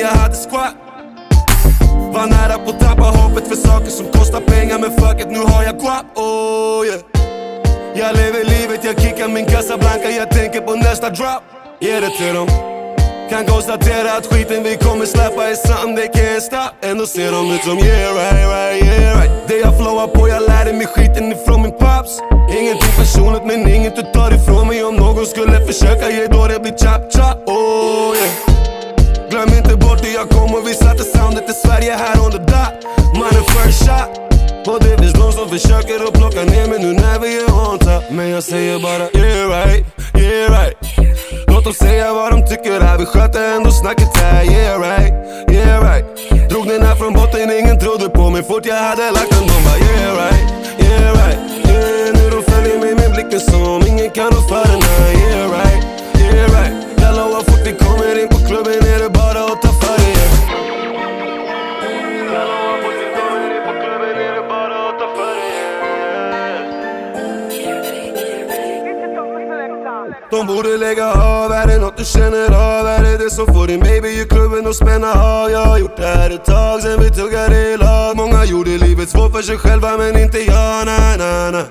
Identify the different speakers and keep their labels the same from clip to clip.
Speaker 1: jag hade squat. Var nära på tappa hoppet för saker som kostar pengar, men fuck it, nu har jag guap, oh yeah. Jag lever livet, jag kickar min Casablanca, jag tänker på nästa drop. Ge det till dem. Kan konstatera att skiten vi kommer släppa är something they can't stop. Ändå ser de ut som yeah right. Det jag flowar på, jag lärde mig skiten ifrån min pops. Ingenting personligt men inget du tar ifrån mig. Om någon skulle försöka ge då det blir chop, oh yeah. Glöm inte bort det jag kom och vi satte soundet i Sverige här on the dot. Mannen first shot. Och det finns någon som försöker att plocka ner mig nu när vi är on top. Men jag säger bara yeah right. Låt dem säga vad de tycker här, vi sköter ändå snacket här. Yeah right. Drog den här från botten, ingen trodde på mig. Fort jag hade lagt den, de bara yeah right. Yeah, nu de följer mig med blicken som ingen kan nå för den här. Yeah right. Jag lovar fort vi kommer in på klubben är det bara att ta för det, yeah. Jag lovar fort vi kommer in på klubben är det bara att ta för det, yeah. De borde lägga av, är det något du känner av? Är det som får din baby i klubben och spänna av? Jag har gjort det här ett tag sen vi tuggade i lag. Många gjorde livet svårt för sig själva men inte jag, na.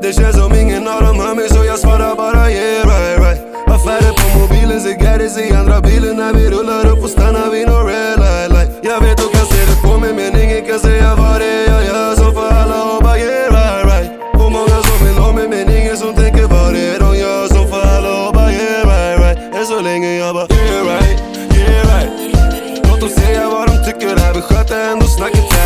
Speaker 1: Det känns som ingen av dem hör mig så jag svarar bara yeah right. Affärer på mobilen, cigaretter i andra bilen. När vi rullar upp och stannar vid någon red light. Jag vet du kan se det på mig men ingen kan säga vad det är jag gör. Så för alla och bara yeah right. Och många som vill ha mig men ingen som tänker vad det är de gör. Så för alla och bara yeah right. Än så länge jag bara yeah right. Låt dem säga vad de tycker här, vi sköter ändå snacket här.